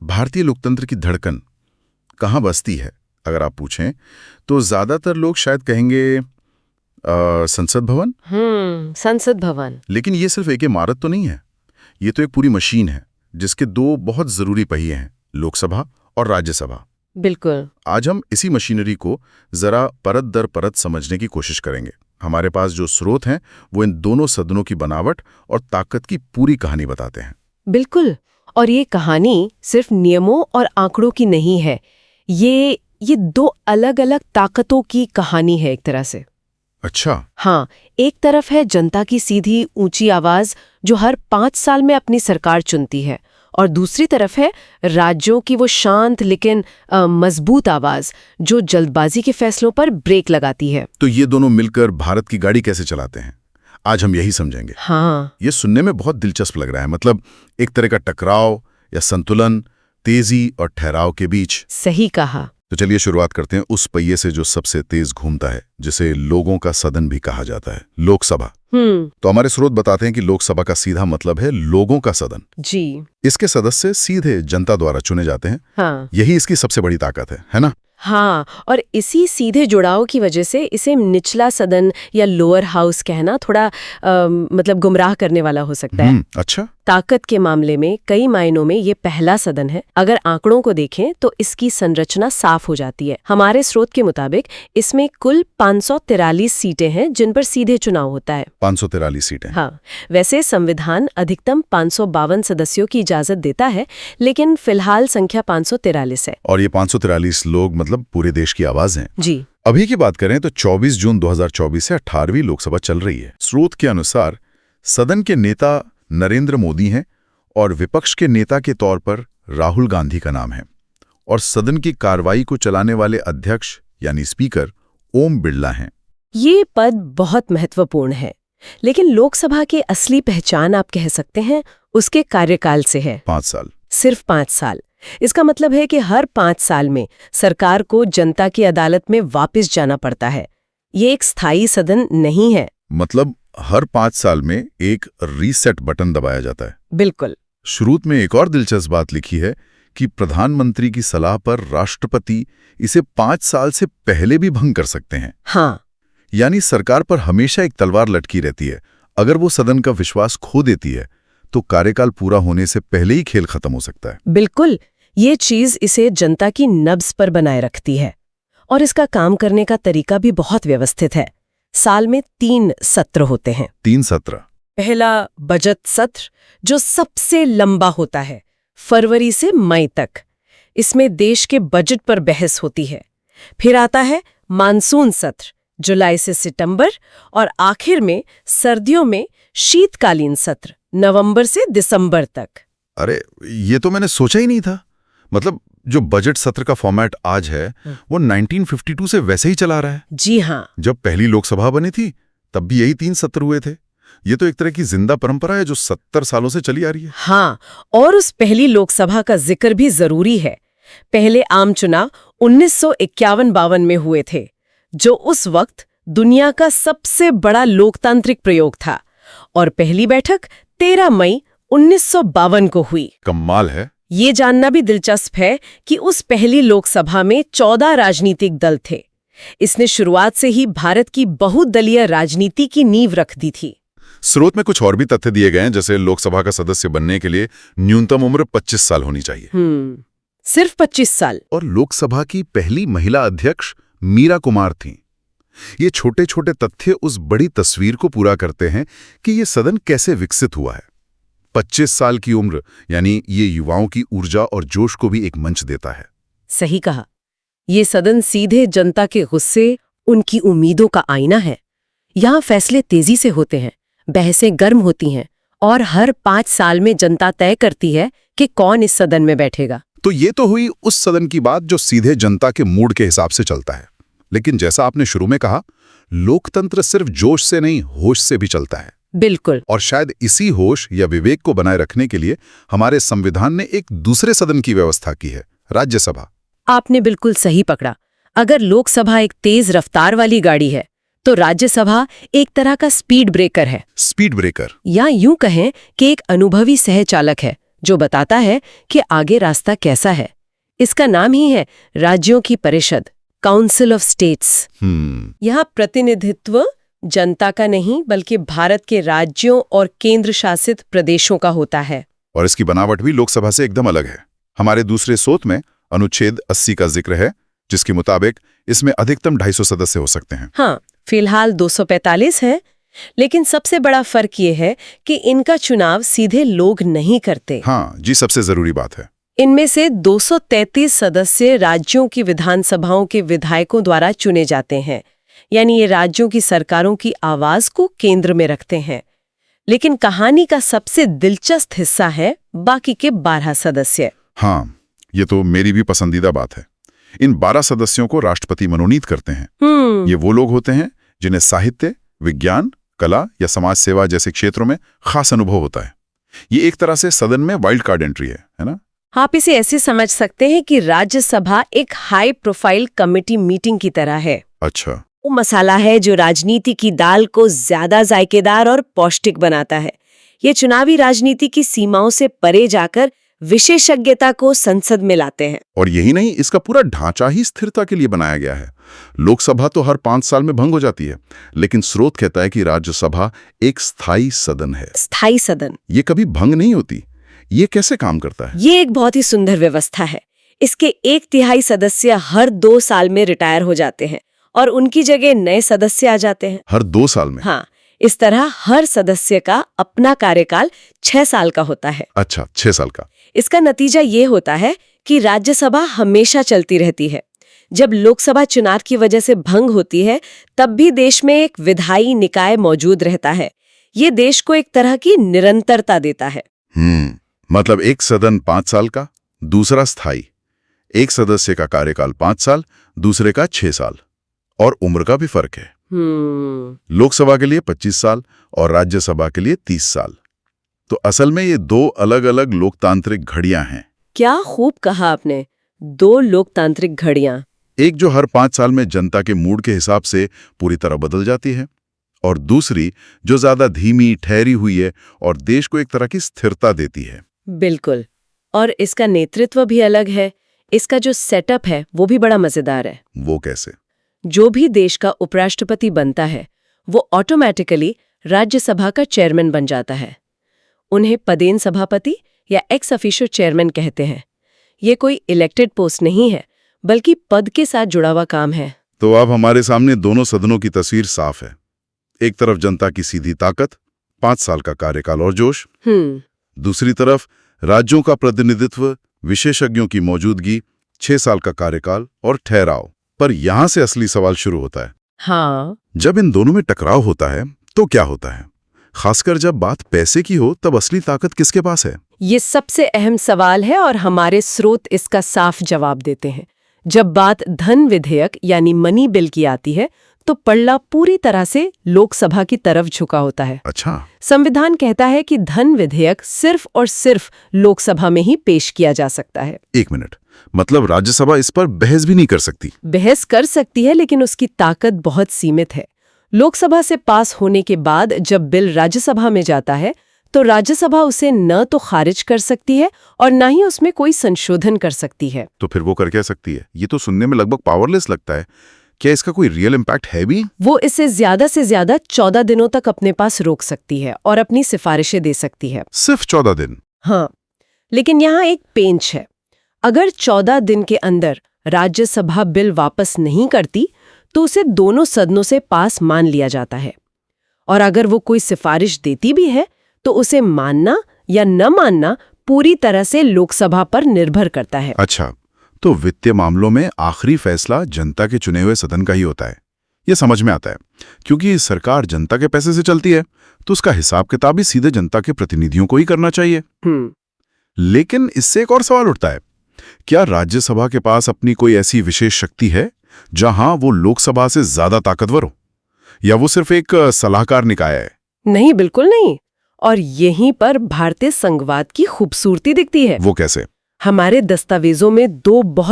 भारतीय लोकतंत्र की धड़कन कहाँ बसती है अगर आप पूछें तो ज्यादातर लोग शायद कहेंगे संसद भवन। संसद भवन। लेकिन ये सिर्फ एक इमारत तो नहीं है, ये तो एक पूरी मशीन है जिसके दो बहुत जरूरी पहिए हैं, लोकसभा और राज्यसभा। बिल्कुल। आज हम इसी मशीनरी को जरा परत दर परत समझने की कोशिश करेंगे। हमारे पास जो स्रोत हैं वो इन दोनों सदनों की बनावट और ताकत की पूरी कहानी बताते हैं। बिल्कुल। और ये कहानी सिर्फ नियमों और आंकड़ों की नहीं है, ये दो अलग अलग ताकतों की कहानी है एक तरह से। अच्छा। हाँ, एक तरफ है जनता की सीधी ऊंची आवाज जो हर 5 साल में अपनी सरकार चुनती है, और दूसरी तरफ है राज्यों की वो शांत लेकिन मजबूत आवाज जो जल्दबाजी के फैसलों पर ब्रेक लगाती है। तो ये दोनों मिलकर भारत की गाड़ी कैसे चलाते हैं, आज हम यही समझेंगे। हाँ, ये सुनने में बहुत दिलचस्प लग रहा है, मतलब एक तरह का टकराव या संतुलन तेजी और ठहराव के बीच। सही कहा। तो चलिए शुरुआत करते हैं उस पहिए से जो सबसे तेज घूमता है, जिसे लोगों का सदन भी कहा जाता है, लोकसभा। तो हमारे स्रोत बताते हैं कि लोकसभा का सीधा मतलब है लोगों का सदन। जी। इसके सदस्य सीधे जनता द्वारा चुने जाते हैं। हाँ। यही इसकी सबसे बड़ी ताकत है ना? हाँ, और इसी सीधे जुड़ाव की वजह से इसे निचला सदन या लोअर हाउस कहना थोड़ा मतलब गुमराह करने वाला हो सकता है। अच्छा। ताकत के मामले में कई मायनों में ये पहला सदन है। अगर आंकड़ों को देखें तो इसकी संरचना साफ हो जाती है। हमारे स्रोत के मुताबिक इसमें कुल 543 सीटें हैं जिन पर सीधे चुनाव होता है। 543 सीटें। हाँ, वैसे संविधान अधिकतम 552 सदस्यों की इजाजत देता है, लेकिन फिलहाल संख्या 543 है। और ये 543 लोग मतलब पूरे देश की आवाज हैं। जी। अभी की बात करें तो 24 जून 2024 से 18वीं लोकसभा चल रही है। स्रोत के अनुसार सदन के नेता नरेंद्र मोदी हैं और विपक्ष के नेता के तौर पर राहुल गांधी का नाम है, और सदन की कार्रवाई को चलाने वाले अध्यक्ष यानी स्पीकर ओम बिरला हैं। ये पद बहुत महत्वपूर्ण है, लेकिन लोकसभा की असली पहचान आप कह सकते हैं उसके कार्यकाल से है। 5 साल। सिर्फ 5 साल। इसका मतलब है कि हर 5 साल में सरकार को जनता की अदालत में वापस जाना पड़ता है। ये एक स्थायी सदन नहीं है। मतलब हर 5 साल में एक रीसेट बटन दबाया जाता है। बिल्कुल। शुरूत में एक और दिलचस्प बात लिखी है कि प्रधानमंत्री की सलाह पर राष्ट्रपति इसे 5 साल से पहले भी भंग कर सकते हैं। हाँ, यानी सरकार पर हमेशा एक तलवार लटकी रहती है। अगर वो सदन का विश्वास खो देती है तो कार्यकाल पूरा होने से पहले ही खेल खत्म हो सकता है। बिल्कुल। ये चीज इसे जनता की नब्ज पर बनाए रखती है, और इसका काम करने का तरीका भी बहुत व्यवस्थित है। साल में 3 सत्र होते हैं। 3 सत्र। पहला बजट सत्र जो सबसे लंबा होता है, फरवरी से मई तक। इसमें देश के बजट पर बहस होती है। फिर आता है मानसून सत्र, जुलाई से सितंबर, और आखिर में सर्दियों में शीतकालीन सत्र, नवंबर से दिसंबर तक। अरे, ये तो मैंने सोचा ही नहीं था। मतलब जो बजट सत्र का फॉर्मेट आज है वो 1952 से वैसे ही चला रहा है। जी हाँ। जब पहली लोकसभा बनी थी तब भी यही 3 सत्र हुए थे। ये तो एक तरह की जिंदा परंपरा है जो 70 सालों से चली आ रही है। हाँ, और उस पहली लोकसभा का जिक्र भी जरूरी है। पहले आम चुनाव 1951-52 में हुए थे, जो उस वक्त दुनिया का सबसे बड़ा लोकतांत्रिक प्रयोग था, और पहली बैठक 13 मई 1952 को हुई। कमाल है। ये जानना भी दिलचस्प है कि उस पहली लोकसभा में 14 राजनीतिक दल थे। इसने शुरुआत से ही भारत की बहुदलीय राजनीति की नींव रख दी थी। स्रोत में कुछ और भी तथ्य दिए गए हैं, जैसे लोकसभा का सदस्य बनने के लिए न्यूनतम उम्र 25 साल होनी चाहिए। सिर्फ 25 साल। और लोकसभा की पहली महिला अध्यक्ष मीरा कुमार थीं। ये छोटे छोटे तथ्य उस बड़ी तस्वीर को पूरा करते हैं कि ये सदन कैसे विकसित हुआ है। 25 साल की उम्र यानी ये युवाओं की ऊर्जा और जोश को भी एक मंच देता है। सही कहा। ये सदन सीधे जनता के गुस्से, उनकी उम्मीदों का आईना है। यहाँ फैसले तेजी से होते हैं, बहसें गर्म होती हैं, और हर 5 साल में जनता तय करती है कि कौन इस सदन में बैठेगा। तो ये तो हुई उस सदन की बात जो सीधे जनता के मूड के हिसाब से चलता है। लेकिन जैसा आपने शुरू में कहा, लोकतंत्र सिर्फ जोश से नहीं, होश से भी चलता है। बिल्कुल। और शायद इसी होश या विवेक को बनाए रखने के लिए हमारे संविधान ने एक दूसरे सदन की व्यवस्था की है, राज्यसभा। आपने बिल्कुल सही पकड़ा। अगर लोकसभा एक तेज रफ्तार वाली गाड़ी है, तो राज्यसभा एक तरह का स्पीड ब्रेकर है। स्पीड ब्रेकर, या यूं कहें कि एक अनुभवी सहचालक है जो बताता है कि आगे रास्ता कैसा है। इसका नाम ही है राज्यों की परिषद, काउंसिल ऑफ स्टेट्स। यहाँ प्रतिनिधित्व जनता का नहीं बल्कि भारत के राज्यों और केंद्र शासित प्रदेशों का होता है। और इसकी बनावट भी लोकसभा से एकदम अलग है। हमारे दूसरे सोत में अनुच्छेद 80 का जिक्र है, जिसके मुताबिक इसमें अधिकतम 250 सदस्य हो सकते हैं। हाँ, फिलहाल 245 है, लेकिन सबसे बड़ा फर्क ये है कि इनका चुनाव सीधे लोग नहीं करते। हाँ जी, सबसे जरूरी बात है। इनमें से 233 सदस्य राज्यों की विधानसभाओं के विधायकों द्वारा चुने जाते हैं, यानी ये राज्यों की सरकारों की आवाज को केंद्र में रखते हैं। लेकिन कहानी का सबसे दिलचस्प हिस्सा है बाकी के 12 सदस्य। हाँ, ये तो मेरी भी पसंदीदा बात है। इन 12 सदस्यों को राष्ट्रपति मनोनीत करते हैं। ये वो लोग होते हैं जिन्हें साहित्य, विज्ञान, कला या समाज सेवा जैसे क्षेत्रों में खास अनुभव होता है। ये एक तरह से सदन में वाइल्ड कार्ड एंट्री है ना? आप इसे ऐसे समझ सकते हैं कि राज्यसभा एक हाई प्रोफाइल कमेटी मीटिंग की तरह है। अच्छा। वो मसाला है जो राजनीति की दाल को ज्यादा जायकेदार और पौष्टिक बनाता है। ये चुनावी राजनीति की सीमाओं से परे जाकर विशेषज्ञता को संसद में लाते हैं। और यही नहीं, इसका पूरा ढांचा ही स्थिरता के लिए बनाया गया है। लोकसभा तो हर 5 साल में भंग हो जाती है, लेकिन स्रोत कहता है कि राज्यसभा एक स्थायी सदन है। स्थायी सदन? ये कभी भंग नहीं होती। ये कैसे काम करता है? ये एक बहुत ही सुंदर व्यवस्था है। इसके 1/3 सदस्य हर 2 साल में रिटायर हो जाते हैं और उनकी जगह नए सदस्य आ जाते हैं। हर 2 साल में? हाँ, इस तरह हर सदस्य का अपना कार्यकाल 6 साल का होता है। अच्छा, 6 साल का। इसका नतीजा ये होता है कि राज्यसभा हमेशा चलती रहती है। जब लोकसभा चुनाव की वजह से भंग होती है, तब भी देश में एक विधायी निकाय मौजूद रहता है। ये देश को एक तरह की निरंतरता देता है। मतलब एक सदन 5 साल का, दूसरा स्थायी। एक सदस्य का कार्यकाल 5 साल, दूसरे का 6 साल। और उम्र का भी फर्क है। लोकसभा के लिए 25 साल और राज्यसभा के लिए 30 साल। तो असल में ये 2 अलग-अलग लोकतांत्रिक घड़ियां हैं। क्या खूब कहा आपने, 2 लोकतांत्रिक घड़ियां। एक जो हर 5 साल में जनता के मूड के हिसाब से पूरी तरह बदल जाती है, और दूसरी जो ज्यादा धीमी ठहरी हुई है और देश को एक तरह की स्थिरता देती है। बिल्कुल। और इसका नेतृत्व भी अलग है। इसका जो सेटअप है वो भी बड़ा मजेदार है। वो कैसे? जो भी देश का उपराष्ट्रपति बनता है वो ऑटोमेटिकली राज्यसभा का चेयरमैन बन जाता है। उन्हें पदेन सभापति या एक्स ऑफिशियो चेयरमैन कहते हैं। ये कोई इलेक्टेड पोस्ट नहीं है, बल्कि पद के साथ जुड़ा हुआ काम है। तो अब हमारे सामने दोनों सदनों की तस्वीर साफ है। एक तरफ जनता की सीधी ताकत, 5 साल का कार्यकाल और जोश। दूसरी तरफ राज्यों का प्रतिनिधित्व, विशेषज्ञों की मौजूदगी, 6 साल का कार्यकाल और ठहराव। पर यहां से असली सवाल शुरू होता है। हाँ। जब इन दोनों में टकराव होता है तो क्या होता है? खासकर जब बात पैसे की हो, तब असली ताकत किसके पास है? ये सबसे अहम सवाल है और हमारे स्रोत इसका साफ जवाब देते हैं। जब बात धन विधेयक यानी मनी बिल की आती है तो पल्ला पूरी तरह से लोकसभा की तरफ झुका होता है। अच्छा। संविधान कहता है कि धन विधेयक सिर्फ और सिर्फ लोकसभा में ही पेश किया जा सकता है। 1 मिनट, मतलब राज्यसभा इस पर बहस भी नहीं कर सकती? बहस कर सकती है, लेकिन उसकी ताकत बहुत सीमित है। लोकसभा से पास होने के बाद जब बिल राज्यसभा में जाता है तो राज्यसभा उसे न तो खारिज कर सकती है और न ही उसमें कोई संशोधन कर सकती है। तो फिर वो कर क्या सकती है? ये तो सुनने में लगभग पावरलेस लगता है। क्या इसका कोई रियल इम्पैक्ट है भी? वो इसे ज्यादा से ज्यादा 14 दिनों तक अपने पास रोक सकती है और अपनी सिफारिशें दे सकती है। सिर्फ 14 दिन? हाँ, लेकिन यहाँ एक पेंच है। अगर 14 दिन के अंदर राज्यसभा बिल वापस नहीं करती तो उसे दोनों सदनों से पास मान लिया जाता है। और अगर वो कोई सिफारिश देती भी है तो उसे मानना या न मानना पूरी तरह से लोकसभा पर निर्भर करता है। अच्छा, तो वित्तीय मामलों में आखिरी फैसला जनता के चुने हुए सदन का ही होता है। ये समझ में आता है, क्योंकि सरकार जनता के पैसे से चलती है तो उसका हिसाब किताब भी सीधे जनता के प्रतिनिधियों को ही करना चाहिए। लेकिन इससे एक और सवाल उठता है, क्या राज्यसभा के पास अपनी कोई ऐसी विशेष शक्ति है जहां वो लोकसभा से ज्यादा ताकतवर हो, या वो सिर्फ एक सलाहकार निकाय है? नहीं, बिल्कुल नहीं। और यहीं पर भारतीय संघवाद की खूबसूरती दिखती है। वो कैसे? हमारे दस्तावेजों में 2 बहुत